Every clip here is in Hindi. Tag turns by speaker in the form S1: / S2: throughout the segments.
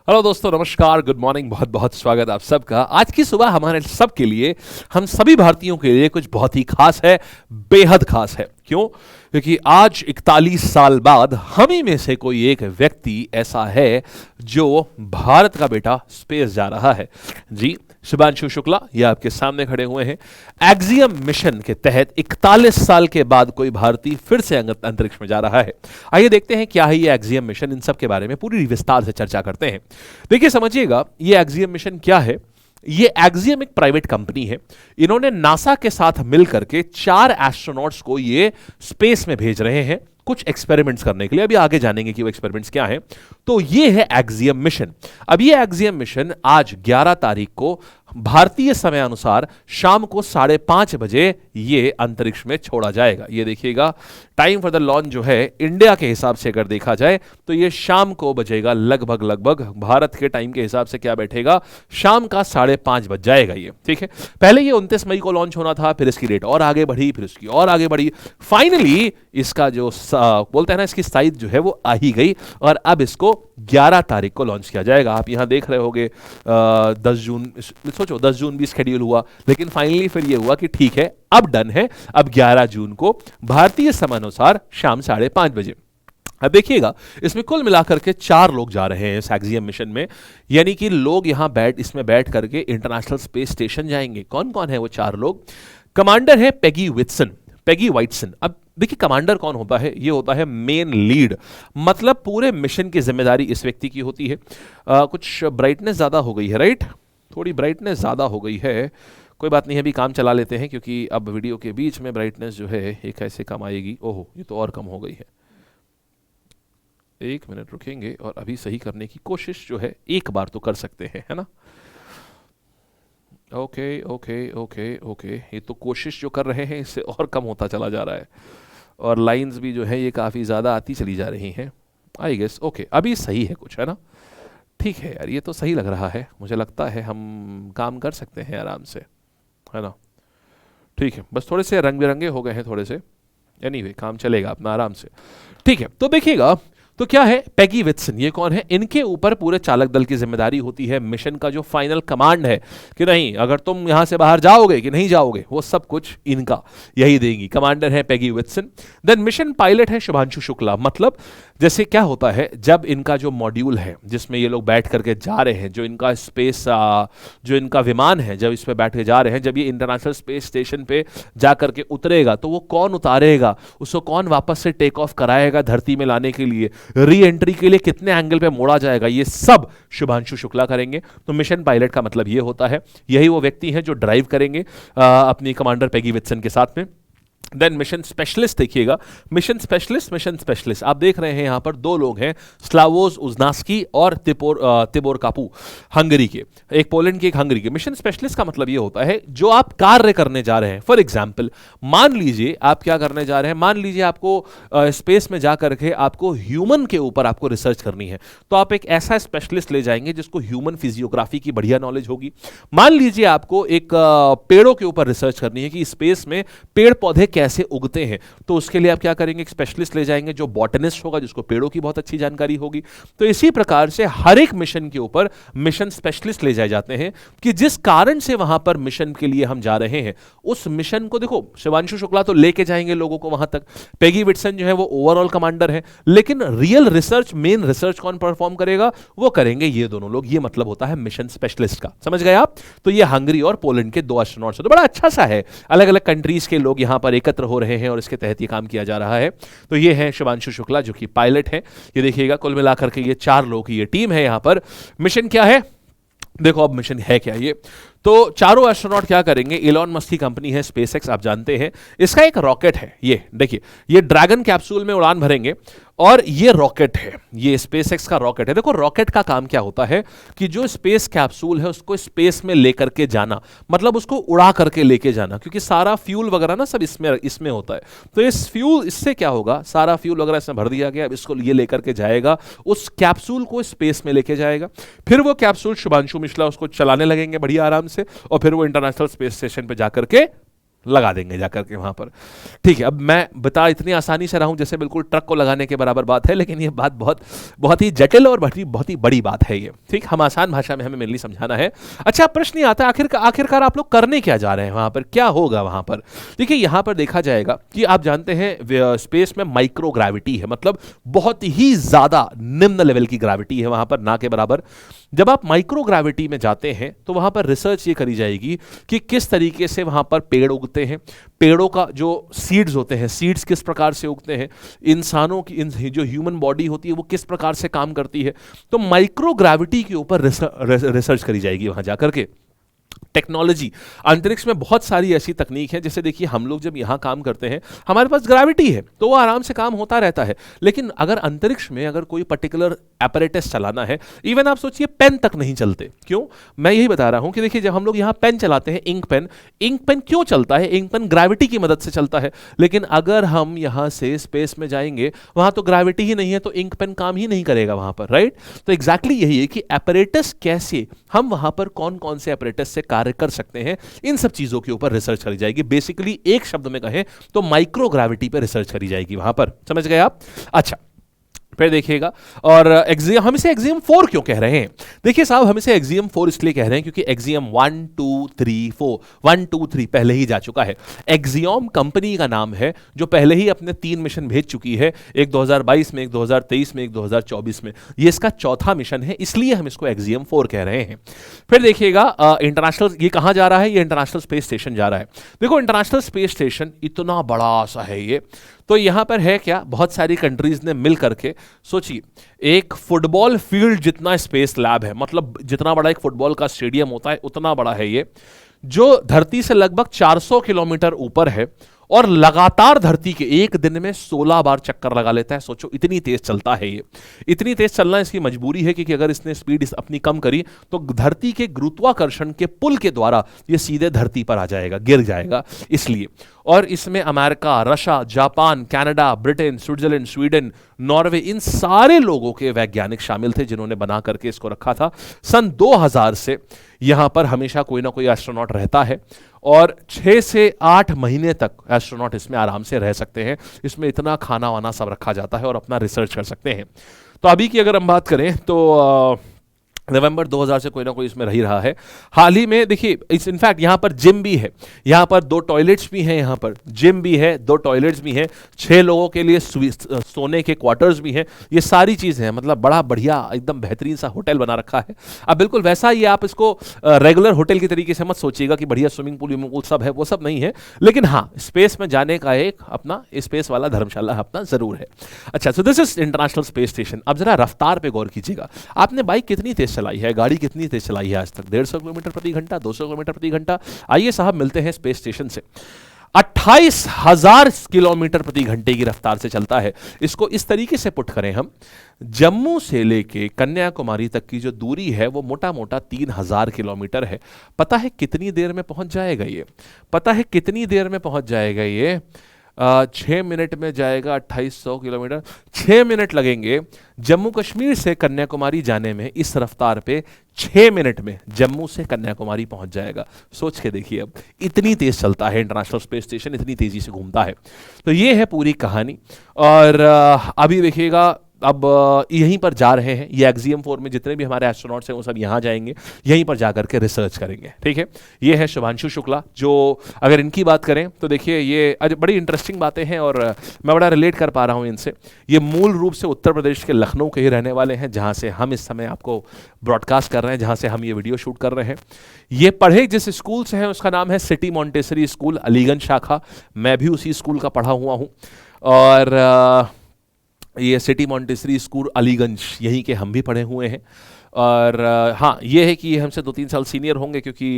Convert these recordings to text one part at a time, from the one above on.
S1: हेलो दोस्तों, नमस्कार, गुड मॉर्निंग। बहुत बहुत स्वागत आप सबका। आज की सुबह हमारे सब के लिए, हम सभी भारतीयों के लिए कुछ बहुत ही खास है, बेहद खास है। क्यों? क्योंकि आज 41 साल बाद हम ही में से कोई एक व्यक्ति ऐसा है जो भारत का बेटा स्पेस जा रहा है। जी, शुभांशु शुक्ला ये आपके सामने खड़े हुए हैं। एक्सियम मिशन के तहत 41 साल के बाद कोई भारतीय फिर से अंतरिक्ष में जा रहा है। आइए देखते हैं क्या है ये एक्सियम मिशन, इन सब के बारे में पूरी विस्तार से चर्चा करते हैं। देखिए, समझिएगा ये एक्सियम मिशन क्या है। ये एक्सियम एक प्राइवेट कंपनी है। इन्होंने नासा के साथ मिलकर के 4 एस्ट्रोनॉट्स को ये स्पेस में भेज रहे हैं कुछ एक्सपेरिमेंट्स करने के लिए। अभी आगे जानेंगे कि वो एक्सपेरिमेंट्स क्या हैं। तो ये है एक्सियम मिशन। अब ये एक्सियम मिशन आज 11 तारीख को भारतीय समय अनुसार शाम को 5:30 बजे ये अंतरिक्ष में छोड़ा जाएगा। ये देखिएगा, टाइम फॉर द लॉन्च जो है इंडिया के हिसाब से अगर देखा जाए तो ये शाम को बजेगा। लगभग भारत के टाइम के हिसाब से क्या बैठेगा, शाम का 5:30 बज जाएगा ये। ठीक है, पहले ये 29 मई को लॉन्च होना था, फिर इसकी डेट और आगे बढ़ी, फिर इसकी और आगे बढ़ी। फाइनली इसका जो बोलते हैं ना, इसकी साइज जो है वो आ ही गई और अब इसको 11 तारीख को लॉन्च किया जाएगा। आप यहां देख रहे होंगे 10 जून, सोचो 10 जून भी शेड्यूल हुआ, लेकिन फाइनली फिर ये हुआ कि ठीक है अब डन है। अब 11 जून को भारतीय समय अनुसार शाम 5:30 बजे। अब देखिएगा, इसमें कुल मिलाकर के 4 लोग जा रहे हैं इस एक्सियम मिशन में। यानी कि लोग यहां इसमें बैठ करके इंटरनेशनल स्पेस स्टेशन जाएंगे। कौन कौन है वो 4 लोग? कमांडर है पेगी वाइटसन। अब देखिए, कमांडर कौन होता है? ये होता है मेन लीड, मतलब पूरे मिशन की जिम्मेदारी इस व्यक्ति की होती है। कुछ ब्राइटनेस ज्यादा हो गई है, राइट? थोड़ी ब्राइटनेस ज़्यादा हो गई है, कोई बात नहीं, अभी काम चला लेते हैं क्योंकि अब वीडियो के बीच में ब्राइटनेस जो है ये कैसे कम आएगी। ओहो, ये तो और कम हो गई है। 1 मिनट रुकेंगे और अभी सही करने की कोशिश जो है एक बार तो कर सकते हैं, है ना? ओके, ये तो कोशिश जो कर रहे हैं इससे और कम होता चला जा रहा है और लाइंस भी जो है ये काफ़ी ज़्यादा आती चली जा रही हैं। आई गेस ओके, अभी सही है कुछ, है ना? ठीक है यार, ये तो सही लग रहा है, मुझे लगता है हम काम कर सकते हैं आराम से, है ना? ठीक है, बस थोड़े से रंग बिरंगे हो गए हैं थोड़े से। एनीवे, काम चलेगा अपना आराम से। ठीक है, तो देखिएगा, तो क्या है पेगी विट्सन, ये कौन है? इनके ऊपर पूरे चालक दल की जिम्मेदारी होती है। मिशन का जो फाइनल कमांड है कि नहीं, अगर तुम यहां से बाहर जाओगे कि नहीं जाओगे, वो सब कुछ इनका यही देंगी। कमांडर है Peggy Whitson. Then mission pilot है शुभांशु शुक्ला। मतलब जैसे क्या होता है, जब इनका जो मॉड्यूल है जिसमें ये लोग बैठ करके जा रहे हैं, जो इनका स्पेस जो इनका विमान है, जब इस पे बैठ के जा रहे हैं, जब ये इंटरनेशनल स्पेस स्टेशन पे जा करके उतरेगा तो वो कौन उतारेगा, उसको कौन वापस से टेक ऑफ कराएगा धरती में लाने के लिए, री एंट्री के लिए कितने एंगल पे मोड़ा जाएगा, ये सब शुभांशु शुक्ला करेंगे। तो मिशन पायलट का मतलब ये होता है, यही वो व्यक्ति हैं जो ड्राइव करेंगे अपनी कमांडर पेगी विट्सन के साथ में। देन मिशन स्पेशलिस्ट देखिएगा, मिशन स्पेशलिस्ट आप देख रहे हैं यहां पर 2 लोग हैं, स्लावोज उजनास्की और तिबोर कापू, हंगरी के, एक पोलैंड की एक हंगरी के। मिशन स्पेशलिस्ट का मतलब यह होता है जो आप कार्य करने जा रहे हैं। फॉर एग्जांपल, मान लीजिए आप क्या करने जा रहे हैं, मान लीजिए आपको स्पेस में जाकर के आपको ह्यूमन के ऊपर आपको रिसर्च करनी है, तो आप एक ऐसा स्पेशलिस्ट ले जाएंगे जिसको ह्यूमन फिजियोग्राफी की बढ़िया नॉलेज होगी। मान लीजिए आपको एक पेड़ों के ऊपर रिसर्च करनी है कि स्पेस में पेड़ पौधे कैसे उगते हैं, तो उसके लिए आप क्या करेंगे, एक स्पेशलिस्ट ले जाएंगे जो बॉटनिस्ट होगा, जिसको पेड़ों की बहुत अच्छी जानकारी होगी। तो इसी प्रकार से हर एक मिशन के ऊपर मिशन स्पेशलिस्ट ले जाए जाते हैं कि जिस कारण से वहां पर मिशन के लिए हम जा रहे हैं, उस मिशन को देखो, शिवांशु शुक्ला तो लेके जाएंगे लोगों को वहां तक, पेगी विट्सन जो है वो ओवरऑल कमांडर है, लेकिन रियल रिसर्च, मेन रिसर्च कौन परफॉर्म करेगा, वो करेंगे ये दोनों लोग। ये मतलब होता है मिशन स्पेशलिस्ट का, समझ गए आप? तो ये हंगरी और पोलैंड के 2 एस्ट्रोनॉट्स, तो बड़ा अच्छा सा है, अलग अलग कंट्रीज के लोग यहां पर एकत्र हो रहे हैं और इसके तहत ये काम किया जा रहा है। तो ये है शुभांशु शुक्ला जो कि पायलट है। ये देखिएगा, कुल मिलाकर के ये 4 लोगों की ये टीम है यहां पर। मिशन क्या है देखो, अब मिशन है क्या ये, तो चारों एस्ट्रोनॉट क्या करेंगे, इलॉन मस्क की कंपनी है स्पेसएक्स, आप जानते हैं, इसका एक रॉकेट है। ये देखिए, ये ड्रैगन कैप्सूल में उड़ान भरेंगे और ये रॉकेट है, ये स्पेसएक्स का रॉकेट है। देखो, रॉकेट का काम क्या होता है कि जो स्पेस कैप्सूल है उसको स्पेस में लेकर के जाना, मतलब उसको उड़ा करके लेके जाना, क्योंकि सारा फ्यूल वगैरह ना सब इसमें होता है। तो इस फ्यूल, इससे क्या होगा, सारा फ्यूल वगैरह इसमें भर दिया गया, अब इसको ये लेकर के जाएगा, उस कैप्सूल को स्पेस में लेके जाएगा। फिर वो कैप्सूल शुभांशु मिश्रा उसको चलाने लगेंगे बढ़िया आराम से, और फिर वो इंटरनेशनल स्पेस स्टेशन पे जाकर के लगा देंगे जाकर के वहां पर। ठीक है, अब मैं बता इतनी आसानी से रहा हूं जैसे बिल्कुल ट्रक को लगाने के बराबर बात है, लेकिन ये बात बहुत बहुत ही जटिल और बहुत ही बड़ी बात है ये। ठीक, हम आसान भाषा में हमें मेनली समझाना है। अच्छा, प्रश्न ये आता है आखिरकार आप लोग करने क्या जा रहे हैं वहां पर, क्या होगा वहां पर? देखिए यहां पर देखा जाएगा कि आप जानते हैं स्पेस में माइक्रो ग्रेविटी है, मतलब बहुत ही ज्यादा निम्न लेवल की ग्रेविटी है वहां पर, ना के बराबर। जब आप माइक्रो ग्रेविटी में जाते हैं तो वहां पर रिसर्च ये करी जाएगी कि किस तरीके से वहां पर पेड़ उगते हैं, पेड़ों का जो सीड्स होते हैं, सीड्स किस प्रकार से उगते हैं, इंसानों की जो ह्यूमन बॉडी होती है वो किस प्रकार से काम करती है। तो माइक्रो ग्रेविटी के ऊपर रिसर्च करी जाएगी वहां जाकर के। टेक्नोलॉजी, अंतरिक्ष में बहुत सारी ऐसी तकनीक है, जैसे देखिए हम लोग जब यहां काम करते हैं हमारे पास ग्रेविटी है तो वो आराम से काम होता रहता है, लेकिन अगर अंतरिक्ष में अगर कोई पर्टिकुलर एपरेटस चलाना है, इवन आप सोचिए पेन तक नहीं चलते। क्यों? मैं यही बता रहा हूं कि देखिए जब हम लोग यहां पेन चलाते हैं, इंक पेन क्यों चलता है? इंक पेन ग्रेविटी की मदद से चलता है, लेकिन अगर हम यहां से स्पेस में जाएंगे वहां तो ग्रेविटी ही नहीं है, तो इंक पेन काम ही नहीं करेगा वहां पर, राइट? तो एग्जैक्टली यही है कि एपरेटस कैसे, हम वहां पर कौन कौन से एपरेटस से कार्य कर सकते हैं, इन सब चीजों के ऊपर रिसर्च करी जाएगी। बेसिकली एक शब्द में कहें तो माइक्रो ग्रेविटी पर रिसर्च करी जाएगी वहां पर, समझ गए आप? अच्छा, फिर देखिएगा, और हम इसे एक्सियम 4 क्यों कह रहे हैं? देखिए साहब, हम इसे एक्सियम 4 इसलिए कह रहे हैं क्योंकि एक्सियम 1 2 3 4 1 2 3 पहले ही जा चुका है। एक्सियम कंपनी का नाम है जो पहले ही अपने 3 मिशन भेज चुकी है, एक 2022 में, एक 2023 में, एक 2024 में। ये इसका चौथा मिशन है, इसलिए हम इसको एक्सियम 4 कह रहे हैं। फिर देखिएगा इंटरनेशनल, ये कहां जा रहा है? ये इंटरनेशनल स्पेस स्टेशन जा रहा है। देखो इंटरनेशनल स्पेस स्टेशन इतना बड़ा सा है ये, तो यहां पर है क्या, बहुत सारी कंट्रीज ने मिल करके, सोचिए एक फुटबॉल फील्ड जितना स्पेस लैब है, मतलब जितना बड़ा एक फुटबॉल का स्टेडियम होता है उतना बड़ा है ये, जो धरती से लगभग 400 किलोमीटर ऊपर है और लगातार धरती के एक दिन में 16 बार चक्कर लगा लेता है। सोचो इतनी तेज चलता है ये। इतनी तेज चलना इसकी मजबूरी है कि अगर इसने स्पीड अपनी कम करी तो धरती के गुरुत्वाकर्षण के पुल के द्वारा ये सीधे धरती पर आ जाएगा, गिर जाएगा, इसलिए। और इसमें America, Russia, Japan, Canada, Britain, Switzerland, Sweden, Norway, इन सारे लोगों के वैज्ञानिक शामिल थे जिन्होंने बना करके इसको रखा था। सन 2000 से यहां पर हमेशा कोई ना कोई एस्ट्रोनॉट रहता है और 6 से 8 महीने तक एस्ट्रोनॉट इसमें आराम से रह सकते हैं। इसमें इतना खाना वाना सब रखा जाता है और अपना रिसर्च कर सकते हैं। तो अभी की अगर हम बात करें तो नवंबर 2000 से कोई ना कोई इसमें रही रहा है। हाल ही में देखिए, इनफैक्ट यहाँ पर जिम भी है, यहाँ पर 2 टॉयलेट्स भी हैं, यहाँ पर जिम भी है, 2 टॉयलेट्स भी हैं, 6 लोगों के लिए सोने के क्वार्टर्स भी हैं, ये सारी चीज़ें हैं। मतलब बड़ा बढ़िया एकदम बेहतरीन सा होटल बना रखा है। अब बिल्कुल वैसा ही, आप इसको रेगुलर होटल की तरीके से मत सोचिएगा कि बढ़िया स्विमिंग पूल सब है, वो सब नहीं है, लेकिन हाँ स्पेस में जाने का एक अपना स्पेस वाला धर्मशाला अपना जरूर है। अच्छा, so this is international space station. अब जरा रफ्तार पे गौर कीजिएगा, आपने बाइक कितनी तेज चलाई है, गाड़ी कितनी तेज चलाई है आज तक? 150 किलोमीटर प्रति घंटा, 200 किलोमीटर प्रति घंटा। आइए साहब मिलते हैं स्पेस स्टेशन से। 28,000 किलोमीटर प्रति घंटे की रफ्तार से चलता है। इसको इस तरीके से पुट करें हम, जम्मू से लेके कन्याकुमारी तक की जो दूरी है वो मोटा मोटा 3000 किलोमीटर है। पता है कितनी देर में पहुंच जाएगा ये? पता है कितनी देर में पहुंच जाएगा ये? 6 मिनट में जाएगा 2800 किलोमीटर। 6 मिनट लगेंगे जम्मू कश्मीर से कन्याकुमारी जाने में। इस रफ्तार पे 6 मिनट में जम्मू से कन्याकुमारी पहुंच जाएगा। सोच के देखिए, अब इतनी तेज चलता है इंटरनेशनल स्पेस स्टेशन, इतनी तेजी से घूमता है। तो ये है पूरी कहानी। और अभी देखिएगा, अब यहीं पर जा रहे हैं, ये एक्सियम 4 में जितने भी हमारे एस्ट्रोनॉट्स हैं वो सब यहाँ जाएंगे, यहीं पर जाकर के रिसर्च करेंगे। ठीक है, ये है शुभांशु शुक्ला, जो अगर इनकी बात करें तो देखिए ये बड़ी इंटरेस्टिंग बातें हैं और मैं बड़ा रिलेट कर पा रहा हूँ इनसे। ये मूल रूप से उत्तर प्रदेश के लखनऊ के ही रहने वाले हैं, जहाँ से हम इस समय आपको ब्रॉडकास्ट कर रहे हैं, जहाँ से हम ये वीडियो शूट कर रहे हैं। ये पढ़े जिस स्कूल से हैं उसका नाम है सिटी मॉन्टेसरी स्कूल, अलीगंज शाखा। मैं भी उसी स्कूल का पढ़ा हुआ हूँ और ये सिटी मॉन्टेसरी स्कूल अलीगंज, यहीं के हम भी पढ़े हुए हैं। और हाँ, ये है कि ये हमसे 2-3 साल सीनियर होंगे क्योंकि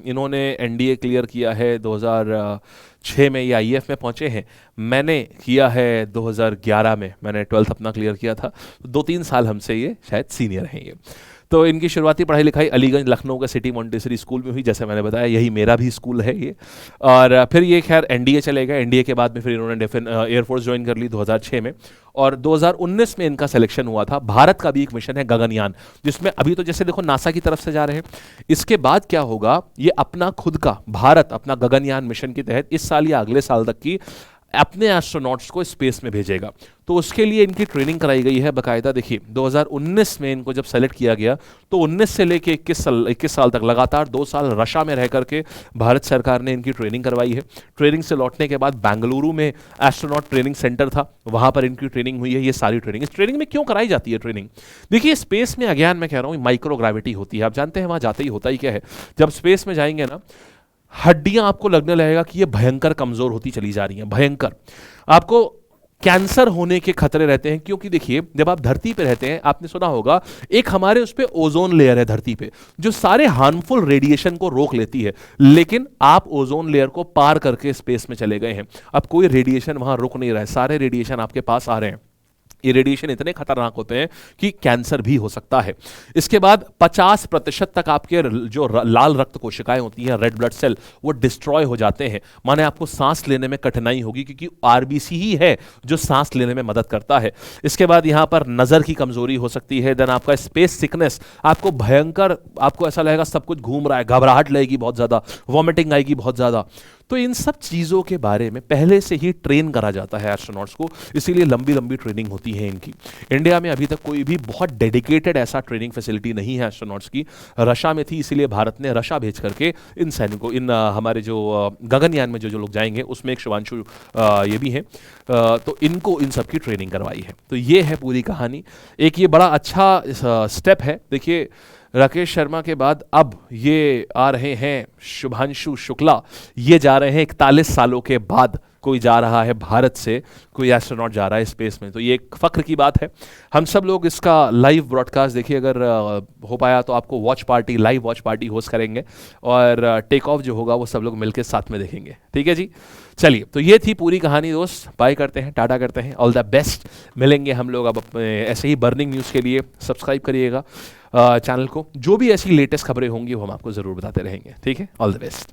S1: इन्होंने एनडीए क्लियर किया है 2000 2006 में ये आईएएफ में पहुंचे हैं। मैंने किया है 2011 में, मैंने 12th अपना क्लियर किया था। 2-3 साल हमसे ये शायद सीनियर हैं ये। तो इनकी शुरुआती पढ़ाई लिखाई अलीगंज लखनऊ के सिटी मॉन्टेसरी स्कूल में हुई, जैसे मैंने बताया यही मेरा भी स्कूल है ये। और फिर ये खैर एनडीए चले गए। एनडीए के बाद में फिर इन्होंने एयरफोर्स ज्वाइन कर ली 2006 में, और 2019 में इनका सिलेक्शन हुआ था। भारत का भी एक मिशन है गगनयान, जिसमें अभी तो जैसे देखो नासा की तरफ से जा रहे हैं, इसके बाद क्या होगा, ये अपना खुद का भारत अपना गगनयान मिशन के तहत इस साल या अगले साल तक की अपने एस्ट्रोनॉट्स को स्पेस में भेजेगा। तो उसके लिए इनकी ट्रेनिंग कराई गई है बाकायदा। देखिए 2019 में इनको जब सेलेक्ट किया गया तो 19 से लेके 21 साल तक लगातार 2 साल रशा में रह करके भारत सरकार ने इनकी ट्रेनिंग करवाई है। ट्रेनिंग से लौटने के बाद बेंगलुरु में एस्ट्रोनॉट ट्रेनिंग सेंटर था, वहां पर इनकी ट्रेनिंग हुई है। ये सारी ट्रेनिंग, इस ट्रेनिंग में क्यों कराई जाती है ट्रेनिंग? देखिए स्पेस में अज्ञान मैं कह रहा हूँ माइक्रोग्रेविटी होती है। आप जानते हैं वहां जाते ही होता ही क्या है, जब स्पेस में जाएंगे ना, हड्डियां आपको लगने लगेगा कि ये भयंकर कमजोर होती चली जा रही हैं, भयंकर। आपको कैंसर होने के खतरे रहते हैं, क्योंकि देखिए जब आप धरती पे रहते हैं, आपने सुना होगा एक हमारे उस पे ओजोन लेयर है धरती पे, जो सारे हार्मफुल रेडिएशन को रोक लेती है। लेकिन आप ओजोन लेयर को पार करके स्पेस में चले गए हैं, अब कोई रेडिएशन वहां रुक नहीं रहा है, सारे रेडिएशन आपके पास आ रहे हैं। ये रेडिएशन इतने खतरनाक होते हैं कि कैंसर भी हो सकता है। इसके बाद 50% तक आपके जो लाल रक्त कोशिकाएं होती हैं, रेड ब्लड सेल, वो डिस्ट्रॉय हो जाते हैं। माने आपको सांस लेने में कठिनाई होगी, क्योंकि आरबीसी ही है जो सांस लेने में मदद करता है। इसके बाद यहां पर नजर की कमजोरी हो सकती है। देन आपका स्पेस सिकनेस, आपको भयंकर, आपको ऐसा लगेगा सब कुछ घूम रहा है, घबराहट लगेगी बहुत ज्यादा, वॉमिटिंग आएगी बहुत ज्यादा। तो इन सब चीज़ों के बारे में पहले से ही ट्रेन करा जाता है एस्ट्रोनॉट्स को, इसीलिए लंबी लंबी ट्रेनिंग होती है इनकी। इंडिया में अभी तक कोई भी बहुत डेडिकेटेड ऐसा ट्रेनिंग फैसिलिटी नहीं है एस्ट्रोनॉट्स की। रशा में थी, इसीलिए भारत ने रशा भेज करके इन सैनिकों, इन हमारे जो गगनयान में जो लोग जाएंगे उसमें एक शुभांशु ये भी हैं, तो इनको इन सब की ट्रेनिंग करवाई है। तो ये है पूरी कहानी। एक ये बड़ा अच्छा स्टेप है। देखिए राकेश शर्मा के बाद अब ये आ रहे हैं शुभांशु शुक्ला, ये जा रहे हैं 41 सालों के बाद, कोई जा रहा है भारत से, कोई एस्ट्रोनॉट जा रहा है स्पेस में। तो ये एक फख्र की बात है। हम सब लोग इसका लाइव ब्रॉडकास्ट देखिए, अगर हो पाया तो आपको watch party, live watch party host करेंगे, और टेक ऑफ जो होगा वो सब लोग मिलकर साथ में देखेंगे। ठीक है जी, चलिए तो ये थी पूरी कहानी दोस्त। बाय करते हैं, टाटा करते हैं, ऑल द बेस्ट। मिलेंगे हम लोग अब अपने ऐसे ही बर्निंग न्यूज़ के लिए। सब्सक्राइब करिएगा चैनल को, जो भी ऐसी लेटेस्ट खबरें होंगी वो हम आपको ज़रूर बताते रहेंगे। ठीक है, ऑल द बेस्ट।